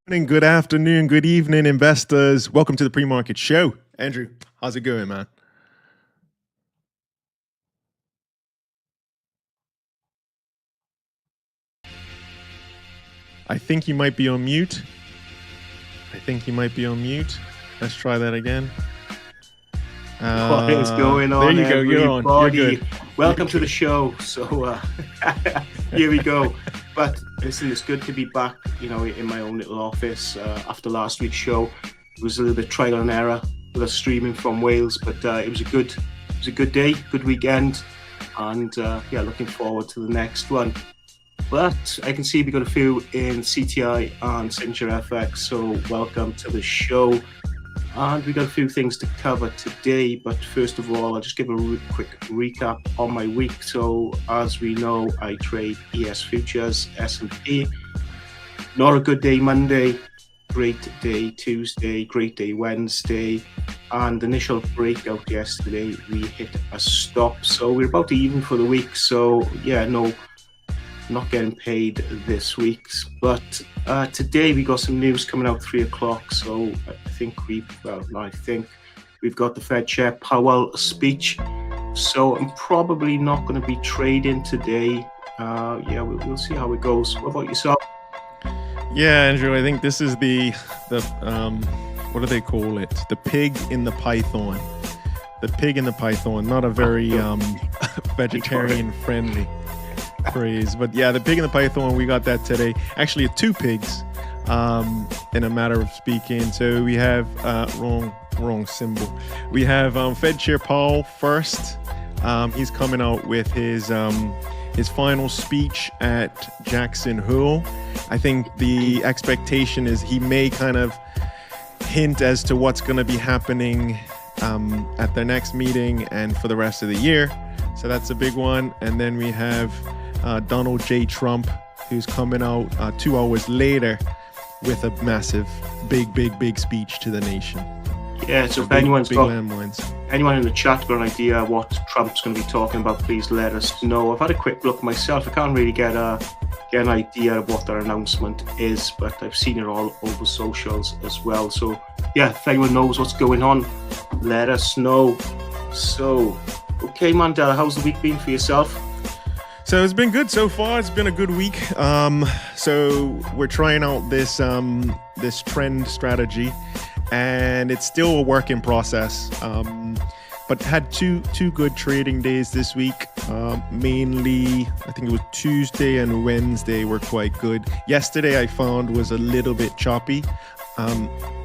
Morning, good afternoon, good evening, investors. Welcome to the pre-market show. Andrew, how's it going, man? I think you might be on mute. Let's try that again. What is going on, there you go. You're on. You're good. Welcome to the show. So here we go. But listen, it's good to be back, in my own little office after last week's show. It was a little bit trial and error with us streaming from Wales, but it was a good day, good weekend, and looking forward to the next one. But I can see we got a few in CTI and Signature FX, so welcome to the show. And we got a few things to cover today, but first of all, I'll just give a quick recap on my week. So as we know, I trade ES futures, S&P. Not a good day Monday, great day Tuesday, great day Wednesday, and initial breakout yesterday, we hit a stop. So we're about even for the week. So yeah, no, not getting paid this week, but today we got some news coming out 3 o'clock. So I think we've got the Fed Chair Powell speech. So I'm probably not going to be trading today. We'll see how it goes. What about yourself? Yeah, Andrew, I think this is the what do they call it? The pig in the python. The pig in the python. Not a very vegetarian friendly phrase, but yeah, the pig and the python, we got that today. Actually, two pigs in a matter of speaking. So we have wrong symbol. We have Fed Chair Powell first. He's coming out with his final speech at Jackson Hole. I think the expectation is he may kind of hint as to what's going to be happening at their next meeting and for the rest of the year. So that's a big one. And then we have Donald J. Trump, who's coming out 2 hours later with a massive, big speech to the nation. Yeah, so if anyone in the chat got an idea what Trump's going to be talking about, please let us know. I've had a quick look myself. I can't really get an idea of what their announcement is, but I've seen it all over socials as well. So yeah, if anyone knows what's going on, let us know. So, okay, Mandela, how's the week been for yourself? So it's been good so far. It's been a good week. So we're trying out this trend strategy, and it's still a work in process. But had two good trading days this week. Mainly, I think it was Tuesday and Wednesday were quite good. Yesterday I found was a little bit choppy,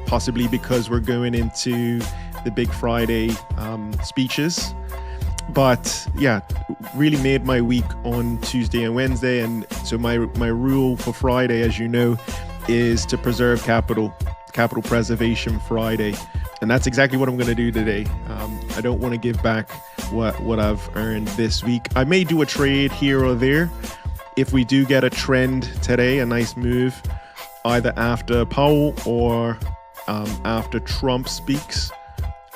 possibly because we're going into the big Friday speeches. But yeah, really made my week on Tuesday and Wednesday. And so my rule for Friday, as you know, is to preserve capital preservation Friday. And that's exactly what I'm going to do today. I don't want to give back what I've earned this week. I may do a trade here or there if we do get a trend today, a nice move, either after Powell or after Trump speaks.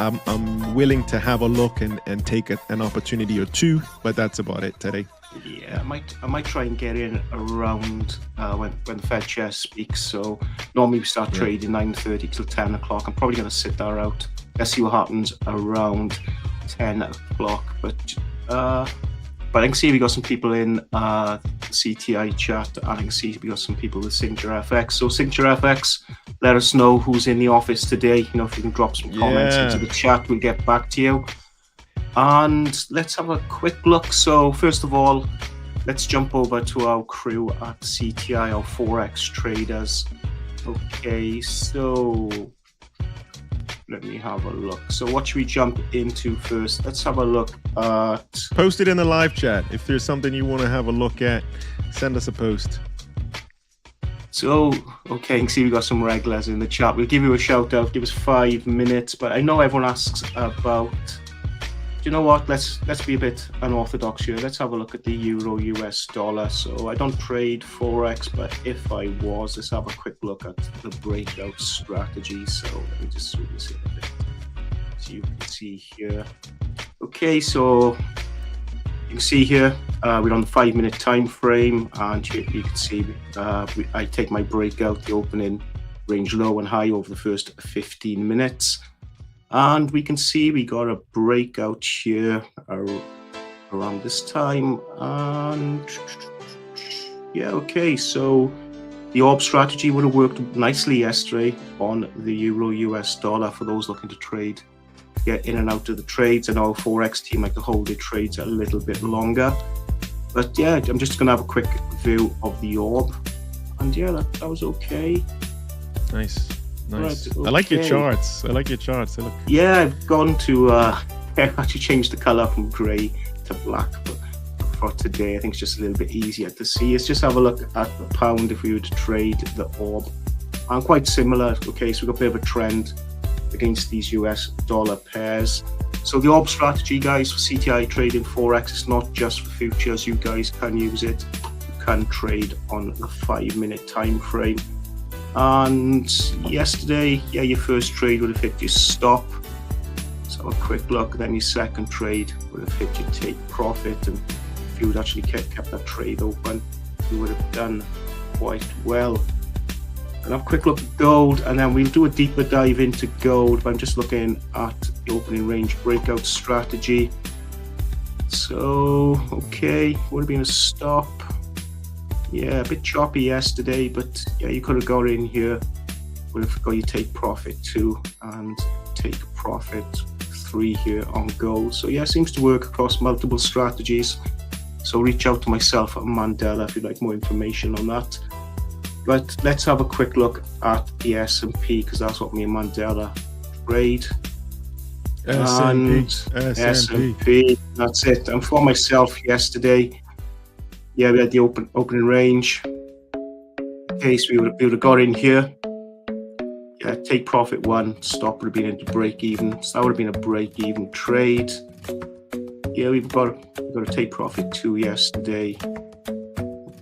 I'm willing to have a look and take an opportunity or two, but that's about it today. Yeah, I might try and get in around when the Fed Chair speaks. So normally we start trading 9:30 till 10 o'clock. I'm probably going to sit there out. Let's see what happens around 10 o'clock. But I can see we got some people in the CTI chat, and I can see we got some people with Signature FX. So Signature FX, let us know who's in the office today. If you can drop some comments into the chat, we'll get back to you. And let's have a quick look. So first of all, let's jump over to our crew at CTI, our Forex traders. Okay, so let me have a look. So what should we jump into first? Let's have a look at... Post it in the live chat. If there's something you want to have a look at, send us a post. So, okay, I can see we got some regulars in the chat. We'll give you a shout out. Give us 5 minutes. But I know everyone asks about... Do you know what? Let's be a bit unorthodox here. Let's have a look at the Euro US dollar. So I don't trade Forex, but if I was, let's have a quick look at the breakout strategy. So let me just zoom this in a bit. So you can see here. Okay, so you can see here we're on the 5-minute time frame, and you can see I take my breakout, the opening range low and high over the first 15 minutes. And we can see we got a breakout here around this time. And yeah, okay, so the orb strategy would have worked nicely yesterday on the euro US dollar for those looking to trade, get in and out of the trades. And our Forex team like to hold their trades a little bit longer. But yeah, I'm just gonna have a quick view of the orb. And yeah, that was okay. Nice. Right, okay. I like your charts. They look... Yeah, I've gone to actually changed the color from gray to black, but for today I think it's just a little bit easier to see. Let's just have a look at the pound if we were to trade the orb. And quite similar. Okay, so we've got a bit of a trend against these US dollar pairs. So the orb strategy, guys, for CTI trading Forex, it's not just for futures. You guys can use it. You can trade on the 5-minute time frame. And yesterday, yeah, your first trade would have hit your stop. So a quick look, then your second trade would have hit your take profit. And if you would actually kept that trade open, you would have done quite well. And have a quick look at gold, and then we'll do a deeper dive into gold. But I'm just looking at the opening range breakout strategy. So, okay, would have been a stop. Yeah, a bit choppy yesterday, but yeah, you could have got in here. Would have got your take profit 2 and take profit 3 here on gold. So yeah, it seems to work across multiple strategies. So reach out to myself at Mandela if you'd like more information on that. But let's have a quick look at the S&P, because that's what me and Mandela trade. S&P, that's it. And for myself yesterday, yeah, we had the opening range. In case we would have got in here. Yeah, take profit 1, stop would have been into break even. So that would have been a break even trade. Yeah, we've got a take profit 2 yesterday.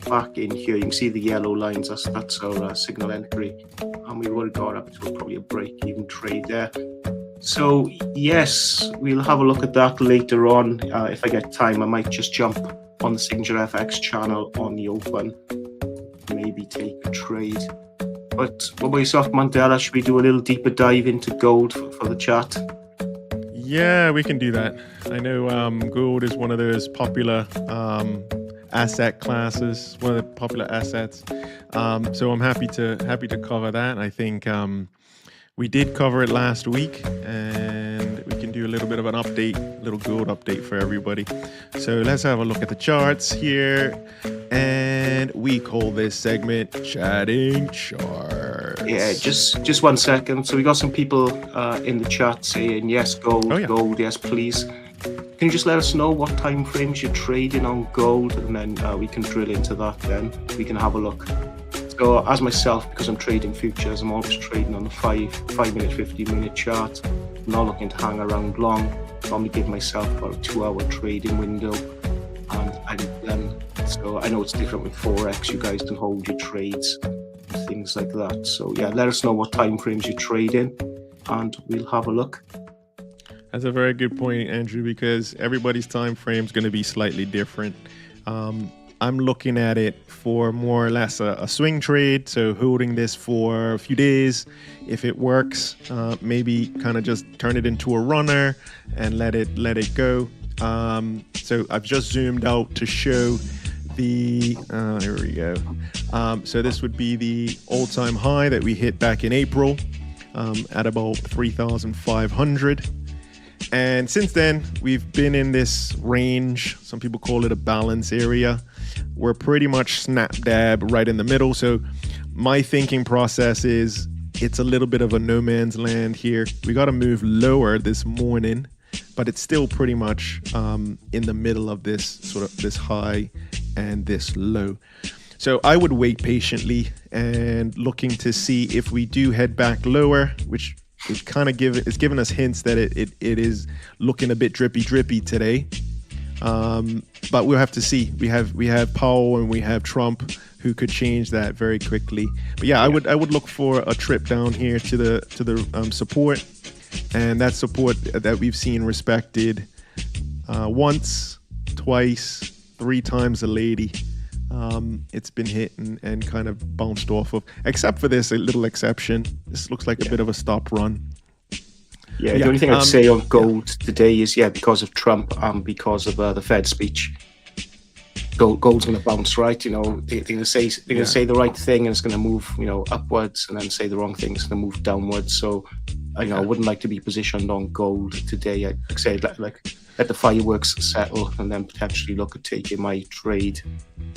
Back in here, you can see the yellow lines. That's our signal entry, and we would have got up to probably a break even trade there. So yes, we'll have a look at that later on. If I get time, I might just jump on the Signature FX channel on the open, maybe take a trade. But what about yourself, Mandela? Should we do a little deeper dive into gold for the chat? Yeah, we can do that. I know gold is one of those popular asset classes, one of the popular assets. So I'm happy to cover that. I think we did cover it last week, and we can do a little bit of an update, a little gold update for everybody. So let's have a look at the charts here, and we call this segment Chatting Charts. Yeah, just 1 second. So we got some people in the chat saying yes, gold, gold, yes, please. Can you just let us know what time frames you're trading on gold, and then we can drill into that. Then we can have a look. So as myself, because I'm trading futures, I'm always trading on the 5-minute, 15-minute chart. I'm not looking to hang around long. I normally give myself about a 2-hour trading window, and I'm done. So I know it's different with Forex. You guys can hold your trades and things like that. So yeah, let us know what time frames you're trading, and we'll have a look. That's a very good point, Andrew, because everybody's time frame is going to be slightly different. I'm looking at it for more or less a swing trade, so holding this for a few days. If it works, maybe kind of just turn it into a runner and let it go. So I've just zoomed out to show the here we go. So this would be the all-time high that we hit back in April at about 3,500. And since then, we've been in this range. Some people call it a balance area. We're pretty much snap dab right in the middle. So my thinking process is it's a little bit of a no man's land here. We got to move lower this morning, but it's still pretty much in the middle of this sort of this high and this low. So I would wait patiently and looking to see if we do head back lower, which it's kind of giving us hints that it is looking a bit drippy today. But we'll have to see. We have Powell and we have Trump who could change that very quickly. But yeah, I would look for a trip down here to the support, and that support that we've seen respected once, twice, 3 times a lady. It's been hit and kind of bounced off of, except for this a little exception. This looks like a bit of a stop run. Yeah, the only thing I'd say on gold today is, because of Trump and because of the Fed speech, gold's going to bounce, right? They're going to say the right thing and it's going to move, upwards, and then say the wrong thing, it's going to move downwards. So, I wouldn't like to be positioned on gold today. I'd say let the fireworks settle and then potentially look at taking my trade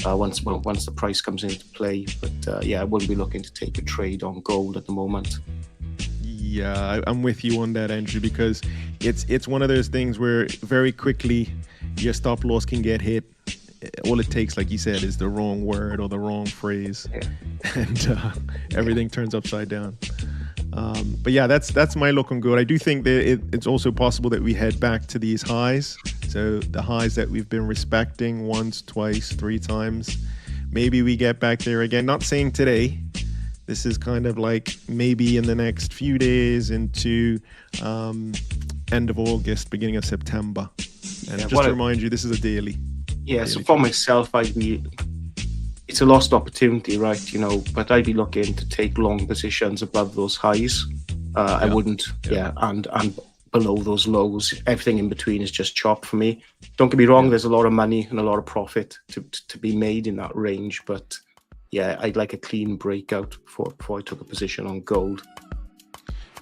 once the price comes into play. But I wouldn't be looking to take a trade on gold at the moment. Yeah, I'm with you on that, Andrew, because it's one of those things where very quickly your stop loss can get hit. All it takes, like you said, is the wrong word or the wrong phrase, and everything turns upside down. But that's my look on gold. I do think that it's also possible that we head back to these highs. So the highs that we've been respecting once, twice, 3 times, maybe we get back there again. Not saying today. This is kind of like maybe in the next few days into end of August, beginning of September. And just to remind you, this is a daily. Yeah, so for myself, it's a lost opportunity, right? But I'd be looking to take long positions above those highs. I wouldn't, and below those lows. Everything in between is just chop for me. Don't get me wrong, there's a lot of money and a lot of profit to be made in that range, but I'd like a clean breakout before I took a position on gold.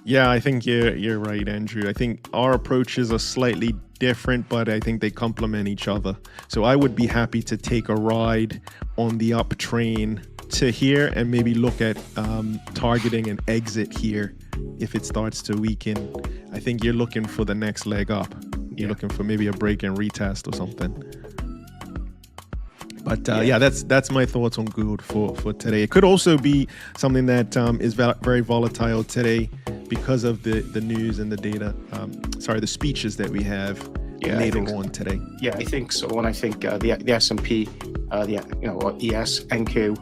Yeah, I think you're right, Andrew. I think our approaches are slightly different, but I think they complement each other. So I would be happy to take a ride on the up train to here and maybe look at targeting an exit here if it starts to weaken. I think you're looking for the next leg up. You're looking for maybe a break and retest or something. But that's my thoughts on gold for today. It could also be something that is very volatile today because of the news and the data. The speeches that we have later on today. Yeah, I think so. And I think the S&P, or ES, NQ,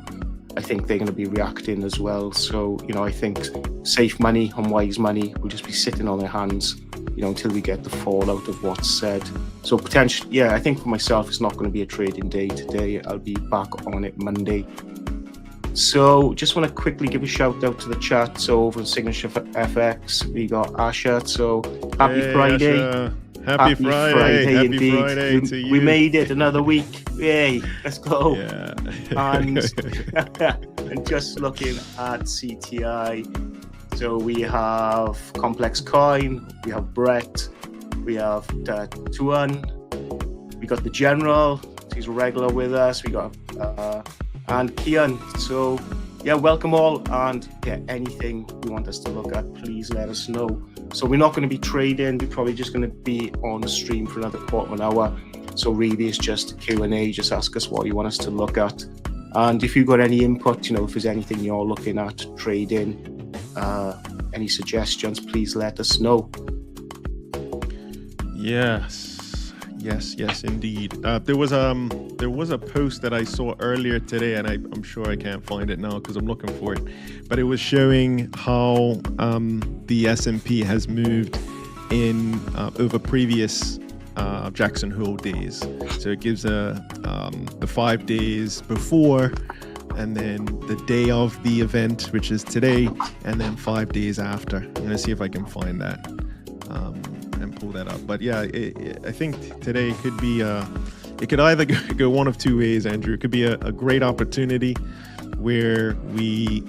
I think they're going to be reacting as well. So, I think safe money and wise money will just be sitting on their hands, until we get the fallout of what's said. So potentially, I think for myself, it's not going to be a trading day today. I'll be back on it Monday. So just want to quickly give a shout out to the chat. So over on Signature FX, we got Asha. So happy Friday. Asha. Happy Friday indeed. Friday to you. We made it another week. Yay, let's go. Yeah. And just looking at CTI. So we have Complex Coin, we have Brett, we have Tuan, we got the General, he's a regular with us, we got and Kian. So welcome all, and anything you want us to look at, please let us know. So we're not going to be trading, we're probably just going to be on the stream for another quarter of an hour. So really it's just Q&A, just ask us what you want us to look at. And if you've got any input, if there's anything you're looking at trading, any suggestions, please let us know. Yes, indeed. There was a post that I saw earlier today, and I'm sure I can't find it now because I'm looking for it. But it was showing how the S&P has moved in over previous Jackson Hole days. So it gives the 5 days before, and then the day of the event, which is today, and then 5 days after. I'm going to see if I can find that and pull that up. But I think today could be, it could either go one of two ways, Andrew. It could be a great opportunity where we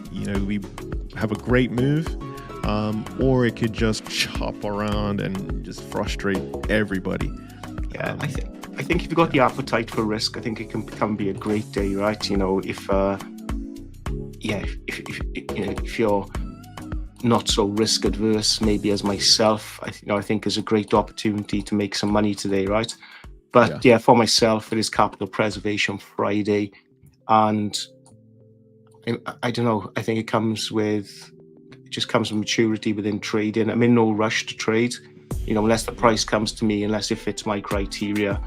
have a great move, or it could just chop around and just frustrate everybody. I think if you've got the appetite for risk, I think it can be a great day, right? If you're not so risk adverse, maybe as myself, I think is a great opportunity to make some money today, right? But for myself, it is Capital Preservation Friday, and I don't know. I think it just comes with maturity within trading. I'm in no rush to trade, unless the price comes to me, unless it fits my criteria.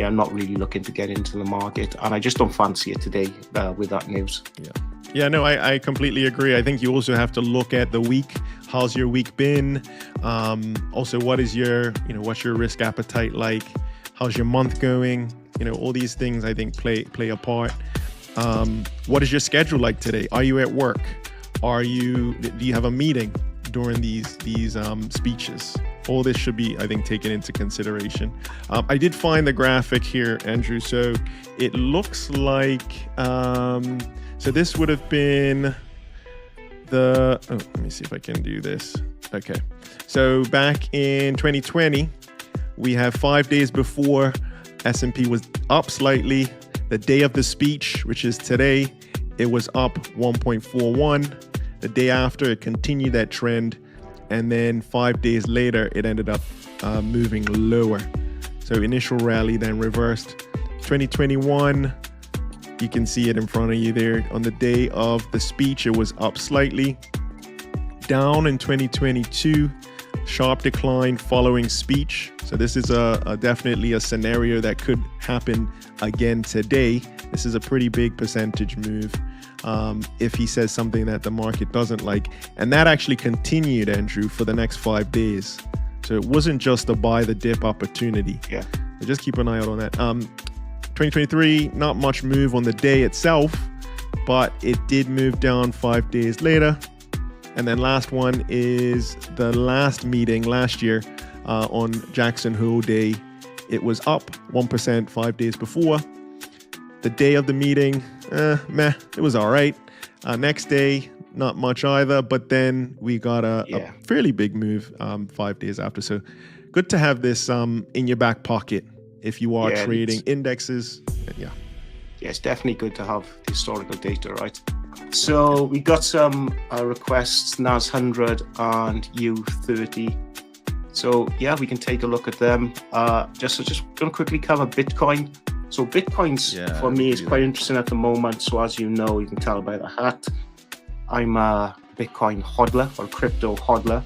I'm not really looking to get into the market, and I just don't fancy it today with that news. No, I completely agree. I think you also have to look at the week. How's your week been? Also, what's your risk appetite like? How's your month going? All these things I think play a part. What is your schedule like today? Are you at work? Do you have a meeting during these speeches? All this should be, I think, taken into consideration. I did find the graphic here, Andrew. So it looks like, so this would have been let me see if I can do this. Okay. So back in 2020, we have 5 days before S&P was up slightly. The day of the speech, which is today, it was up 1.41. The day after, it continued that trend. And then 5 days later, it ended up moving lower. So initial rally then reversed. 2021, you can see it in front of you there. On the day of the speech, it was up slightly. Down in 2022, sharp decline following speech. So this is definitely a scenario that could happen again today. This is a pretty big percentage move if he says something that the market doesn't like. And that actually continued, Andrew, for the next 5 days. So it wasn't just a buy the dip opportunity. Yeah. So just keep an eye out on that. 2023, not much move on the day itself, but it did move down 5 days later. And then last one is the last meeting last year on Jackson Hole Day. It was up 1% 5 days before. The day of the meeting, it was all right. Next day, not much either. But then we got a fairly big move 5 days after. So good to have this in your back pocket if you are trading indexes. Yeah, it's definitely good to have the historical data, right? So we got some requests, NAS 100 and U30. So yeah, we can take a look at them. Just going to quickly cover Bitcoin. So Bitcoin's for me is quite interesting at the moment. So as you know, you can tell by the hat, I'm a Bitcoin hodler or crypto hodler.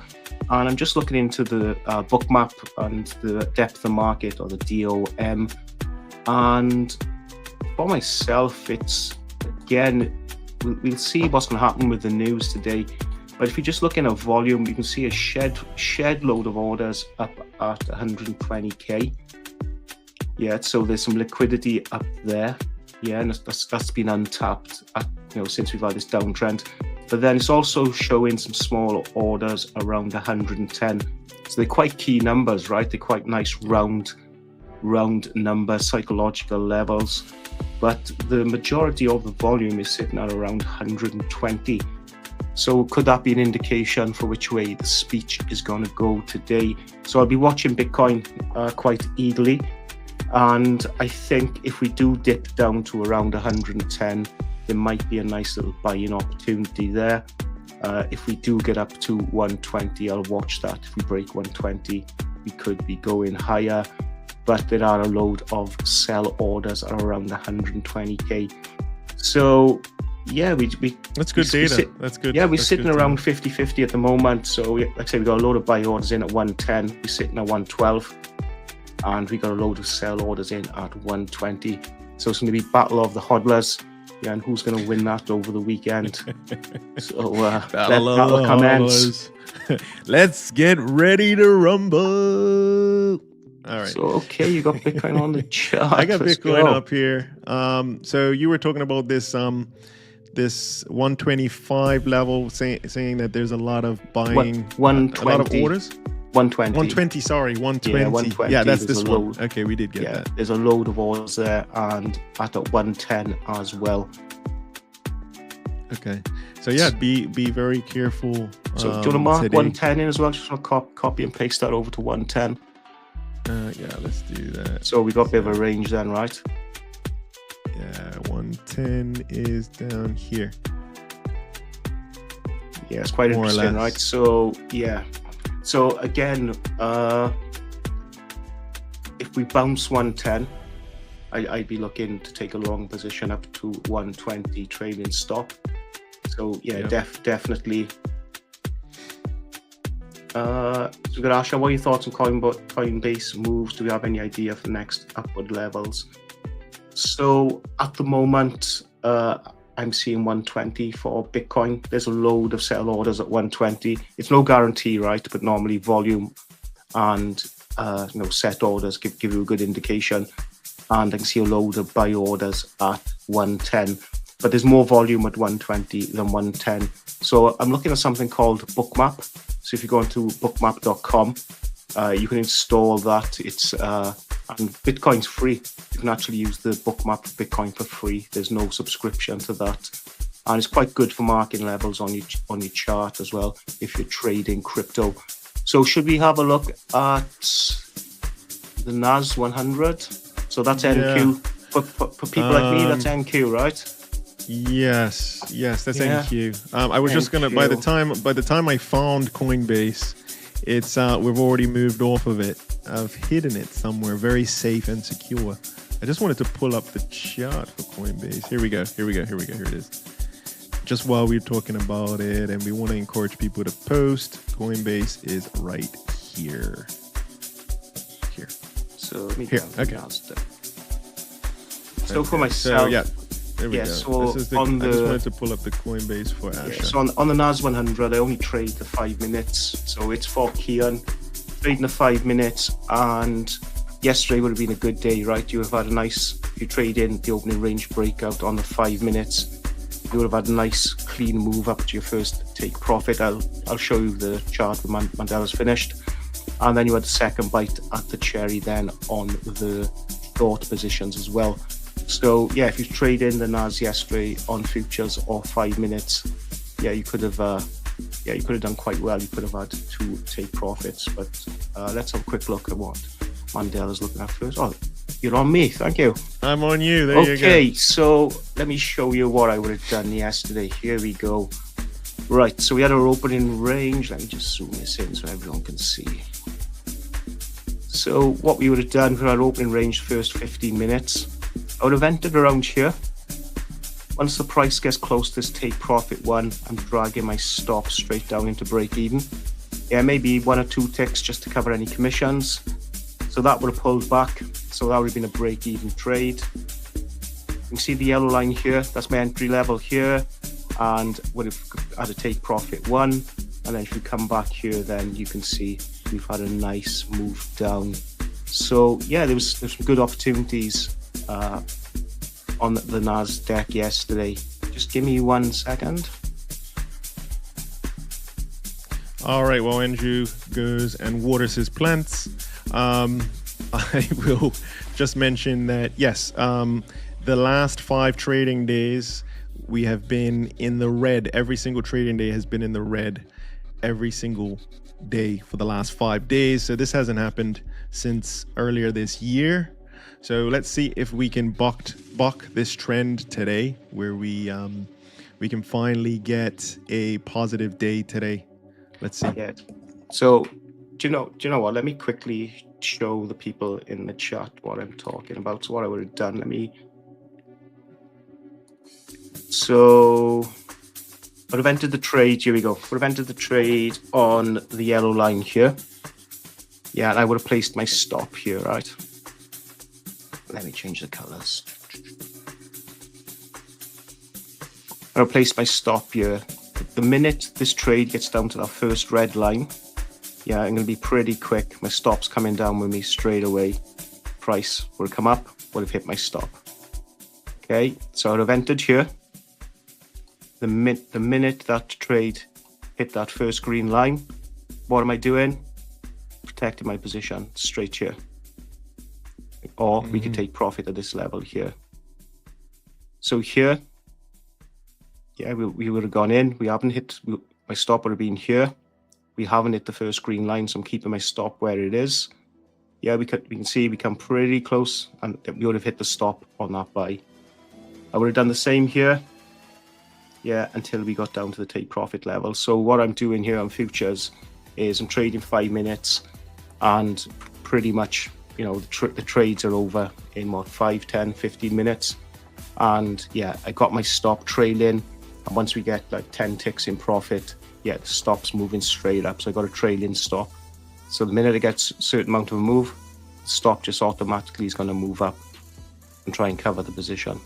And I'm just looking into the bookmap and the depth of market, or the DOM. And for myself, it's, again, we'll see what's going to happen with the news today. But if you just look in a volume, you can see a shed load of orders up at 120K. Yeah, so there's some liquidity up there. Yeah, and that's been untapped since we've had this downtrend. But then it's also showing some small orders around 110. So they're quite key numbers, right? They're quite nice round numbers, psychological levels. But the majority of the volume is sitting at around 120. So could that be an indication for which way the speech is going to go today? So I'll be watching Bitcoin quite eagerly. And I think if we do dip down to around 110, there might be a nice little buying opportunity there. If we do get up to 120, I'll watch that. If we break 120, we could be going higher. But there are a load of sell orders at around 120K. So yeah, that's good data. That's good. Yeah, we're sitting around 50-50 at the moment. So like I say, we got a load of buy orders in at 110. We're sitting at 112. And we got a load of sell orders in at 120. So it's going to be battle of the hodlers. Yeah, and who's going to win that over the weekend? So that'll commence. Let's get ready to rumble. All right. So okay, you got Bitcoin on the chart. I got Bitcoin up here. So you were talking about this 125 level, saying that there's a lot of buying, 120. A lot of orders. 120. 120, sorry, 120. Yeah, 120. Yeah, that's this one. Okay, we did get that. There's a load of orders there, and at 110 as well. Okay, so yeah, be very careful. So do you want to mark today. 110 in as well? Just want to copy and paste that over to 110. Yeah, let's do that. So we got a bit of a range then, right? Yeah, 110 is down here. Yeah, it's quite interesting, right? So yeah. So again, if we bounce 110, I'd be looking to take a long position up to 120 trading stop. So yeah, definitely. So we've got Asha, what are your thoughts on Coinbase moves? Do we have any idea for next upward levels? So at the moment, I'm seeing 120 for Bitcoin. There's a load of sell orders at 120. It's no guarantee, right? But normally volume and set orders give you a good indication. And I can see a load of buy orders at 110. but there's more volume at 120 than 110. So I'm looking at something called Bookmap. So if you go into bookmap.com, you can install that. It's and Bitcoin's free. You can actually use the Bookmap for Bitcoin for free. There's no subscription to that, and it's quite good for marking levels on your chart as well if you're trading crypto. So should we have a look at the NAS 100? So that's NQ. For people like me, that's NQ, right? Yes, that's NQ. I was just gonna by the time I found Coinbase, it's we've already moved off of it. I've hidden it somewhere very safe and secure. I just wanted to pull up the chart for Coinbase. Here we go. Here it is. Just while we're talking about it, and we want to encourage people to post, Coinbase is right here. Here. So let me here. Okay. So for myself, so, yeah. There we go. So this is I just wanted to pull up the Coinbase for Asha. So on the NAS 100, I only trade the 5 minutes. So it's for Kian, trading the 5 minutes. And yesterday would have been a good day, right? You would have had a nice, if you trade in the opening range breakout on the 5 minutes, you would have had a nice clean move up to your first take profit. I'll show you the chart when Mandela's finished. And then you had the second bite at the cherry then on the short positions as well. So yeah, if you trade in the NAS yesterday on futures or 5 minutes, you could have done quite well. You could have had 2 take profits. But let's have a quick look at what Mandela's looking at first. Oh, you're on me. Thank you. I'm on you. There you go. Okay, so let me show you what I would have done yesterday. Here we go. Right, so we had our opening range. Let me just zoom this in so everyone can see. So what we would have done for our opening range first 15 minutes, I would have entered around here. Once the price gets close to this take profit one, I'm dragging my stop straight down into break even. Yeah, maybe 1 or 2 ticks just to cover any commissions. So that would have pulled back. So that would have been a break even trade. You can see the yellow line here. That's my entry level here, and would have had a take profit one. And then if you come back here, then you can see we've had a nice move down. So yeah, there's some good opportunities on the NAS deck yesterday. Just give me 1 second. All right, well, Andrew goes and waters his plants. I will just mention that, yes, the last 5 trading days, we have been in the red. Every single trading day has been in the red every single day for the last 5 days. So this hasn't happened since earlier this year. So let's see if we can buck this trend today, where we can finally get a positive day today. Let's see. Yeah. So do you know what? Let me quickly show the people in the chat what I'm talking about. So what I would have done. So I would have entered the trade. Here we go. Would have entered the trade on the yellow line here. Yeah, and I would have placed my stop here, right? Let me change the colors. I'll place my stop here. The minute this trade gets down to that first red line, yeah, I'm going to be pretty quick. My stop's coming down with me straight away. Price will come up, would have hit my stop. Okay, so I would have entered here. The minute that trade hit that first green line, what am I doing? Protecting my position straight here. Or we could take profit at this level here. So here, yeah, we would have gone in. We haven't hit, my stop would have been here. We haven't hit the first green line, so I'm keeping my stop where it is. Yeah, we can see we come pretty close, and we would have hit the stop on that buy. I would have done the same here. Yeah, until we got down to the take profit level. So what I'm doing here on futures is I'm trading 5 minutes, and pretty much, you know, the trades are over in what, 5, 10, 15 minutes. And yeah, I got my stop trailing. And once we get like 10 ticks in profit, yeah, the stop's moving straight up. So I got a trailing stop. So the minute it gets a certain amount of a move, the stop just automatically is going to move up and try and cover the position.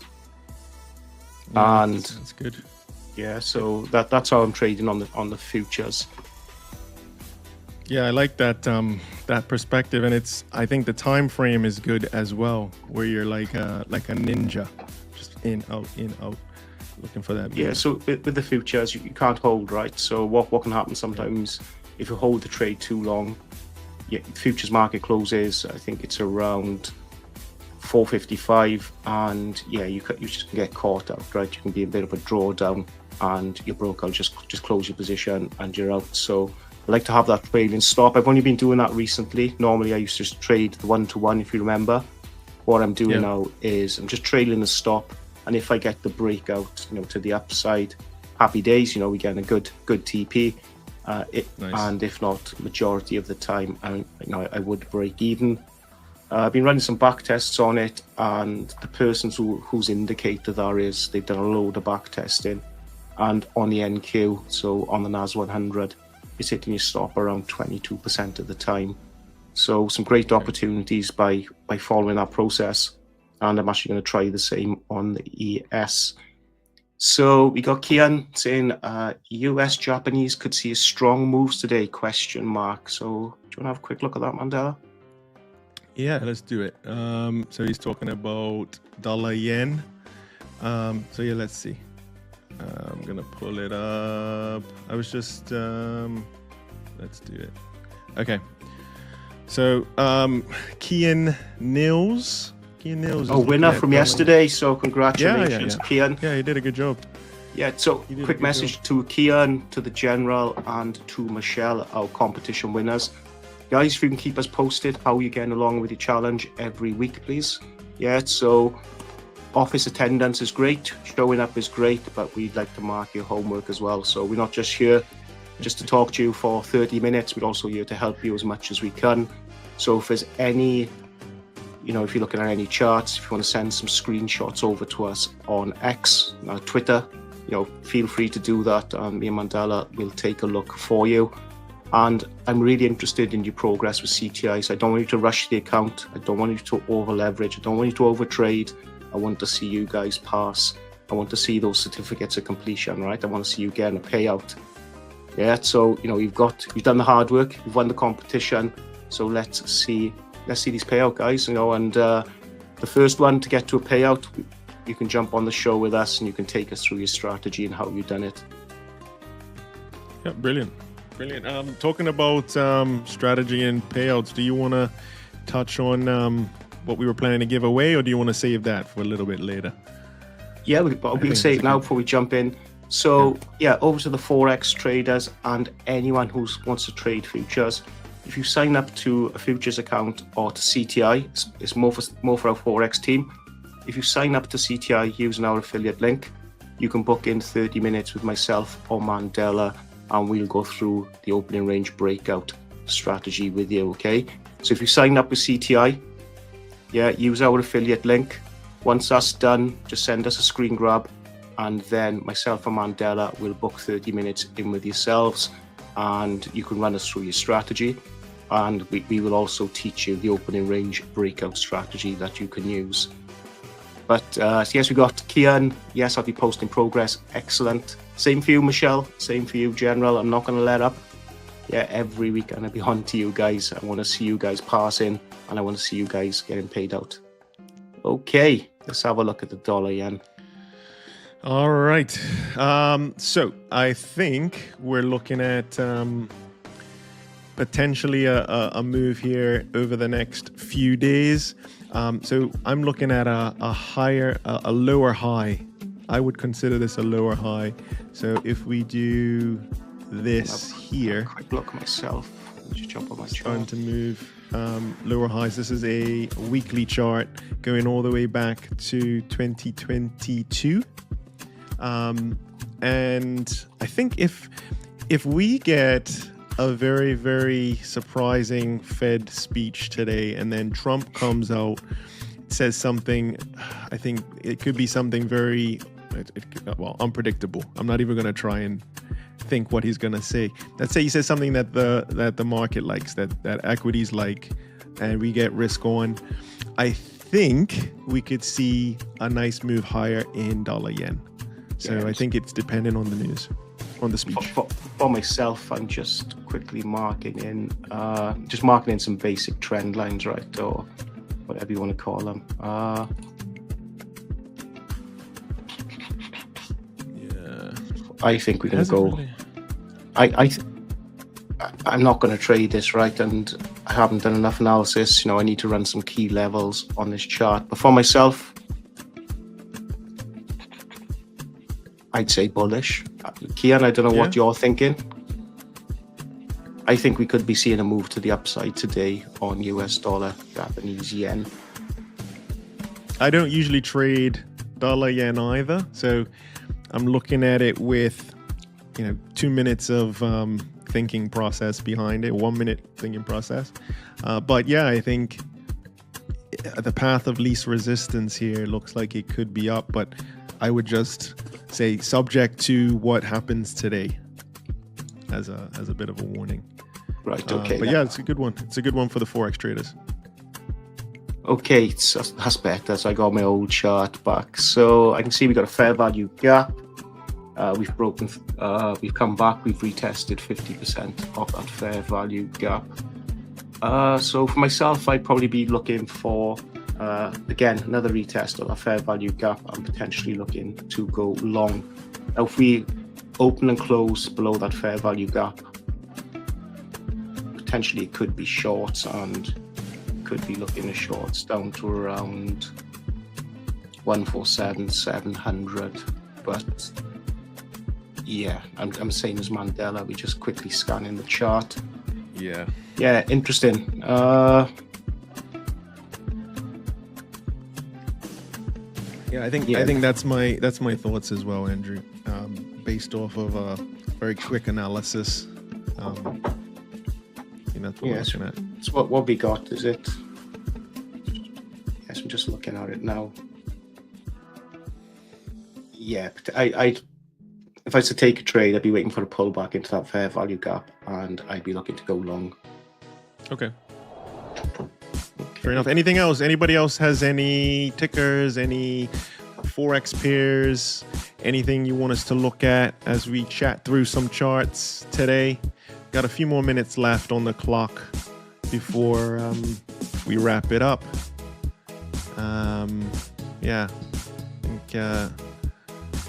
Yeah, and that's good. Yeah, so that's how I'm trading on the futures. Yeah, I like that that perspective, and I think the time frame is good as well, where you're like a ninja, just in out, looking for that move. Yeah, so with the futures, you can't hold, right? So what can happen sometimes if you hold the trade too long? Yeah, futures market closes, I think it's around 4:55, and yeah, you just can get caught out, right? You can be a bit of a drawdown, and your broker will just close your position and you're out. So I like to have that trailing stop. I've only been doing that recently. Normally I used to just trade the 1-to-1, if you remember. What I'm doing now is I'm just trailing the stop, and if I get the breakout, to the upside, happy days. We get a good TP. Nice. And if not, majority of the time, I would break even. I've been running some back tests on it, and the persons whose indicator that is, they've done a load of back testing, and on the NQ, so on the NAS 100, it's hitting your stop around 22% of the time. So some great opportunities by following that process, and I'm actually going to try the same on the ES. So we got Kian saying US Japanese could see strong moves today, ? So do you want to have a quick look at that, Mandela? Yeah, let's do it. So he's talking about dollar yen. So yeah, let's see. I'm gonna pull it up. I was just let's do it. Okay. So Kian Nils. Oh, winner from yesterday. So congratulations, Kian. Yeah, you did a good job. Yeah, so quick message to Kian, to the General, and to Michelle, our competition winners. Guys, if you can keep us posted how you're getting along with your challenge every week, please. Yeah, so office attendance is great, showing up is great, but we'd like to mark your homework as well. So we're not just here just to talk to you for 30 minutes, we're also here to help you as much as we can. So if there's any, if you're looking at any charts, if you want to send some screenshots over to us on X, Twitter, feel free to do that. Me and Mandela will take a look for you. And I'm really interested in your progress with CTI. So I don't want you to rush the account. I don't want you to over leverage. I don't want you to over trade. I want to see you guys pass. I want to see those certificates of completion, right? I want to see you getting a payout. Yeah, so you've done the hard work, you've won the competition. So let's see these payout, guys. And the first one to get to a payout, you can jump on the show with us and you can take us through your strategy and how you've done it. Yeah, brilliant. Talking about strategy and payouts, do you want to touch on what we were planning to give away, or do you want to save that for a little bit later? Yeah, we'll say it now before we jump in. So yeah, over to the Forex traders and anyone who wants to trade futures. If you sign up to a futures account or to CTI, it's more for our Forex team. If you sign up to CTI using our affiliate link, you can book in 30 minutes with myself or Mandela, and we'll go through the opening range breakout strategy with you, okay? So if you sign up with CTI, use our affiliate link. Once that's done, just send us a screen grab, and then myself and Mandela will book 30 minutes in with yourselves, and you can run us through your strategy. And we will also teach you the opening range breakout strategy that you can use. But yes, we got Kian. Yes, I'll be posting progress. Excellent. Same for you, Michelle. Same for you, General. I'm not going to let up. Yeah, every week I'm going to be on to you guys. I want to see you guys passing, and I want to see you guys getting paid out. Okay, let's have a look at the dollar yen. All right. So I think we're looking at potentially a move here over the next few days. So I'm looking at a lower high. I would consider this a lower high. So if we do this here, quick look myself. Just jump on my chart. Starting to move lower highs. This is a weekly chart going all the way back to 2022. And I think if we get a very, very surprising Fed speech today, and then Trump comes out, says something, I think it could be something very, unpredictable. I'm not even going to try and think what he's going to say. Let's say he says something that the market likes, that equities like, and we get risk on. I think we could see a nice move higher in dollar yen. So I think it's dependent on the news, on the speech. For myself, I'm just quickly marking in some basic trend lines, right, or whatever you want to call them. I think we're going to go. Really? I'm not going to trade this, right? And I haven't done enough analysis. I need to run some key levels on this chart. But for myself, I'd say bullish. Kian, I don't know what you're thinking. I think we could be seeing a move to the upside today on US dollar, Japanese yen. I don't usually trade dollar yen either, so I'm looking at it with 2 minutes of thinking process behind it, 1 minute thinking process. But yeah, I think the path of least resistance here looks like it could be up, but I would just say subject to what happens today as a bit of a warning. Right, okay. But yeah, it's a good one. It's a good one for the Forex traders. Okay, that's better. So I got my old chart back. So I can see we got a fair value gap. We've come back, we've retested 50% of that fair value gap. So for myself, I'd probably be looking for, again, another retest of that fair value gap. I'm potentially looking to go long. Now, if we open and close below that fair value gap, potentially it could be shorts, and could be looking at shorts down to around 147,700. But yeah, I'm same as Mandela. We just quickly scanning the chart. Yeah, interesting. I think that's my thoughts as well, Andrew. Based off of a very quick analysis. That's what we're looking at. It's what we got, is it? Yes, I'm just looking at it now. Yeah, if I was to take a trade, I'd be waiting for a pullback into that fair value gap, and I'd be looking to go long. Okay. Fair enough. Anything else? Anybody else has any tickers, any Forex pairs, anything you want us to look at as we chat through some charts today? Got a few more minutes left on the clock before we wrap it up. I think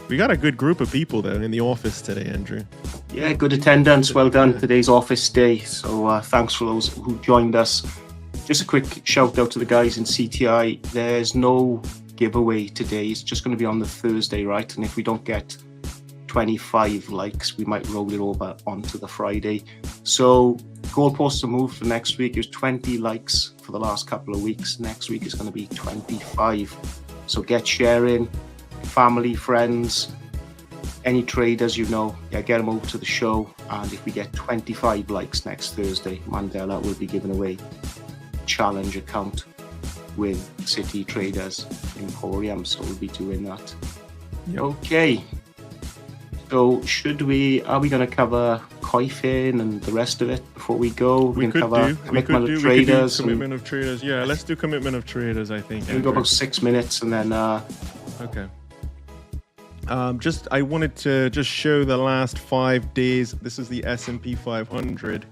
we got a good group of people though in the office today, Andrew. Yeah, good attendance. Well done. Today's office day. So thanks for those who joined us. Just a quick shout out to the guys in CTI. There's no giveaway today. It's just going to be on the Thursday, right? And if we don't get 25 likes, we might roll it over onto the Friday. So goalposts are moved for next week. It was 20 likes for the last couple of weeks. Next week is going to be 25. So get sharing, family, friends, any traders get them over to the show. And if we get 25 likes next Thursday, Mandela will be giving away a challenge account with City Traders Imperium. So we'll be doing that. Yep. Okay. So are we going to cover coifing and the rest of it before we go? We could do commitment of traders. Yeah, let's do commitment of traders, I think. We've got about 6 minutes and then... Okay. I wanted to just show the last 5 days. This is the S&P 500.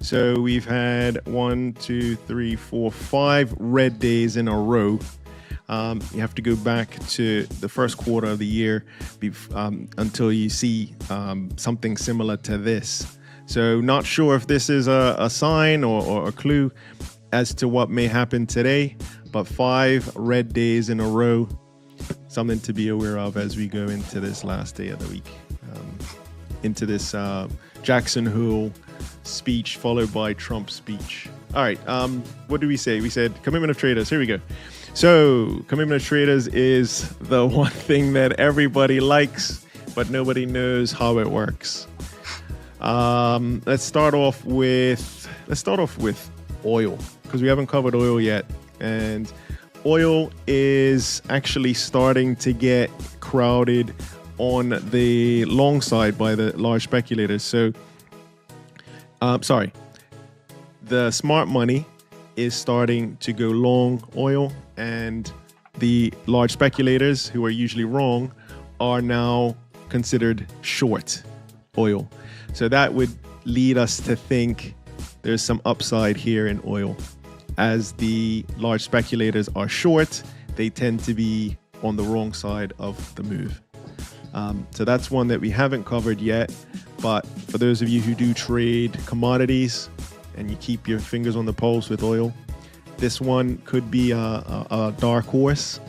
So we've had 5 red days in a row. You have to go back to the first quarter of the year until you see something similar to this. So not sure if this is a sign or a clue as to what may happen today, but 5 red days in a row, something to be aware of as we go into this last day of the week, into this Jackson Hole speech followed by Trump's speech. All right, what do we say? We said commitment of traders. Here we go. So commitment of traders is the one thing that everybody likes, but nobody knows how it works. Let's start off with oil, because we haven't covered oil yet, and oil is actually starting to get crowded on the long side by the large speculators. So, the smart money is starting to go long oil, and the large speculators, who are usually wrong, are now considered short oil. So that would lead us to think there's some upside here in oil. As the large speculators are short, they tend to be on the wrong side of the move. So that's one that we haven't covered yet. But for those of you who do trade commodities and you keep your fingers on the pulse with oil, this one could be a dark horse.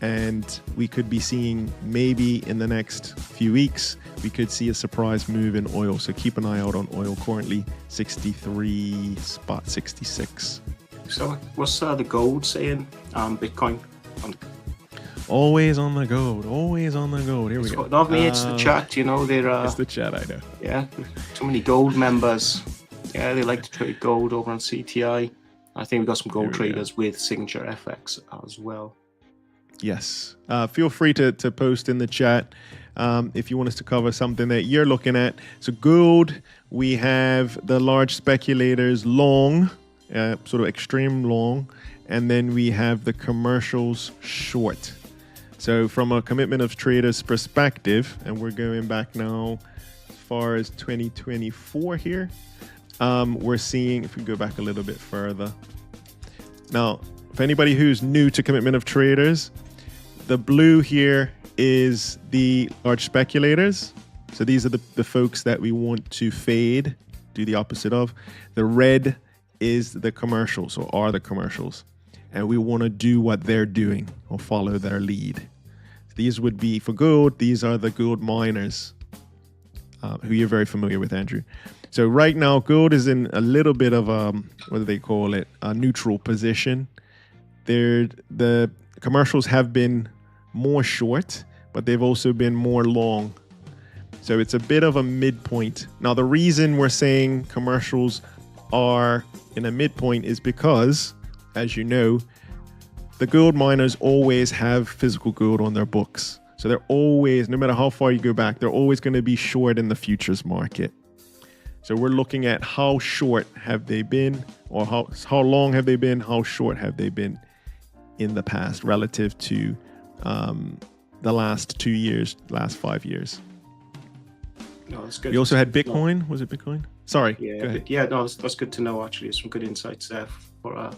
And we could be seeing, maybe in the next few weeks, we could see a surprise move in oil. So keep an eye out on oil, currently 63.66. So what's the gold saying? Bitcoin? Always on the gold, always on the gold. Here we go. Not me, it's the chat, you know. It's the chat, I know. Yeah, too many gold members. Yeah, they like to trade gold over on CTI. I think we've got some gold traders with Signature FX as well. Yes. Feel free to post in the chat if you want us to cover something that you're looking at. So gold, we have the large speculators long, sort of extreme long, and then we have the commercials short. So from a commitment of traders perspective, and we're going back now as far as 2024 here, we're seeing, if we go back a little bit further. Now, for anybody who's new to commitment of traders, the blue here is the large speculators. So these are the folks that we want to fade, do the opposite of. The red is the commercials, or are the commercials. And we want to do what they're doing or follow their lead. These would be, for gold, these are the gold miners, who you're very familiar with, Andrew. So right now, gold is in a little bit of a, what do they call it, a neutral position. The commercials have been more short, but they've also been more long. So it's a bit of a midpoint. Now, the reason we're saying commercials are in a midpoint is because, as you know, the gold miners always have physical gold on their books. So they're always, no matter how far you go back, they're always going to be short in the futures market. So we're looking at how short have they been, or how long have they been, how short have they been in the past relative to the last 2 years, last 5 years. No, that's good. You also had Bitcoin. Was it Bitcoin? Sorry. Yeah, no, that's good to know. Actually, some good insights there for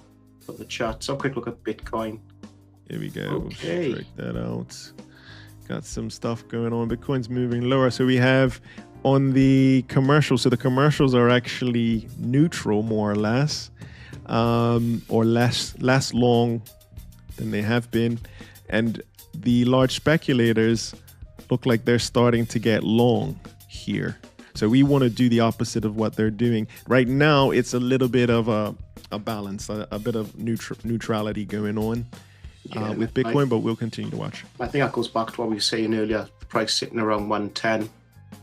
the chat. So, a quick look at Bitcoin. Here we go. Okay. Check that out. Got some stuff going on. Bitcoin's moving lower. So we have on the commercials. So the commercials are actually neutral, more or less, or less long than they have been, and the large speculators look like they're starting to get long here. So we want to do the opposite of what they're doing. Right now, it's a little bit of a balance, a bit of neutrality going on with Bitcoin, but we'll continue to watch. I think that goes back to what we were saying earlier, the price sitting around 110,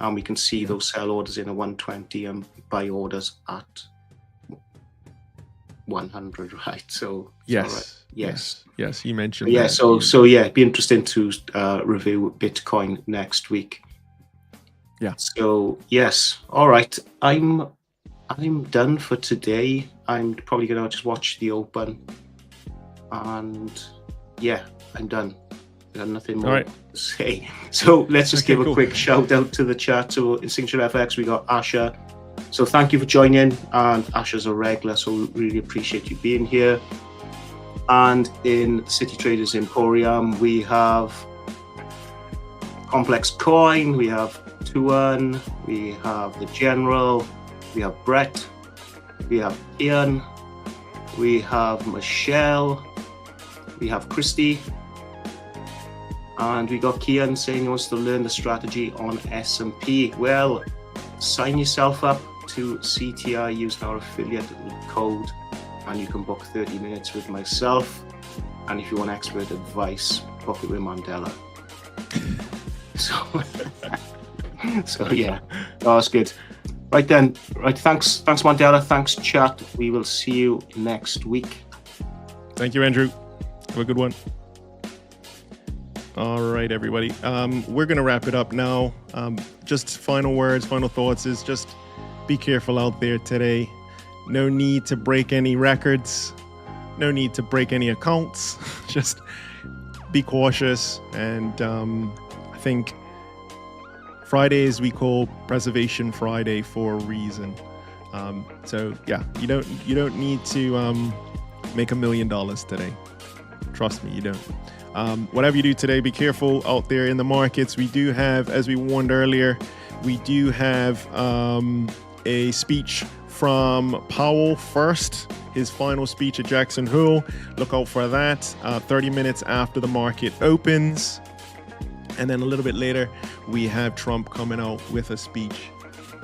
and we can see those sell orders in a 120 and buy orders at 100, right? So yes, right. Yes, you mentioned that. So it'd be interesting to review Bitcoin next week. Yeah. So yes, all right. I'm done for today. I'm probably gonna just watch the Open, and yeah, I'm done. I've got nothing more to say. So let's just give a quick shout out to the chat. So in Signature FX, we got Asha. So thank you for joining, and Asha's a regular, so really appreciate you being here. And in City Traders Imperium, we have Complex Coin, we have Tuan, we have the General, we have Brett, we have Ian, we have Michelle, we have Christy, and we got Kian saying he wants to learn the strategy on S&P. Well, sign yourself up to CTI using our affiliate code, and you can book 30 minutes with myself. And if you want expert advice, book it with Mandela. So yeah, that's good. Right then, thanks Mandela, thanks chat. We will see you next week. Thank you, Andrew. Have a good one. All right, everybody. We're going to wrap it up now. Just final words, final thoughts is just be careful out there today. No need to break any records. No need to break any accounts. Just be cautious. And I think Fridays we call Preservation Friday for a reason. So yeah, you don't need to make $1 million today. Trust me, you don't. Whatever you do today, be careful out there in the markets. We do have, as we warned earlier, we do have a speech from Powell first, his final speech at Jackson Hole. Look out for that 30 minutes after the market opens. And then a little bit later, we have Trump coming out with a speech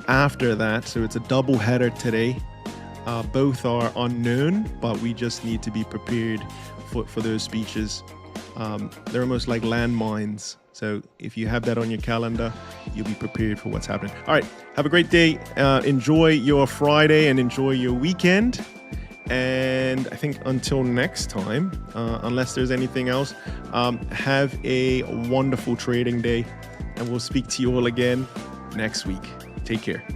after that. So it's a double header today. Both are unknown, but we just need to be prepared for those speeches. They're almost like landmines. So if you have that on your calendar, you'll be prepared for what's happening. All right, have a great day. Enjoy your Friday and enjoy your weekend. And I think until next time, unless there's anything else, have a wonderful trading day. And we'll speak to you all again next week. Take care.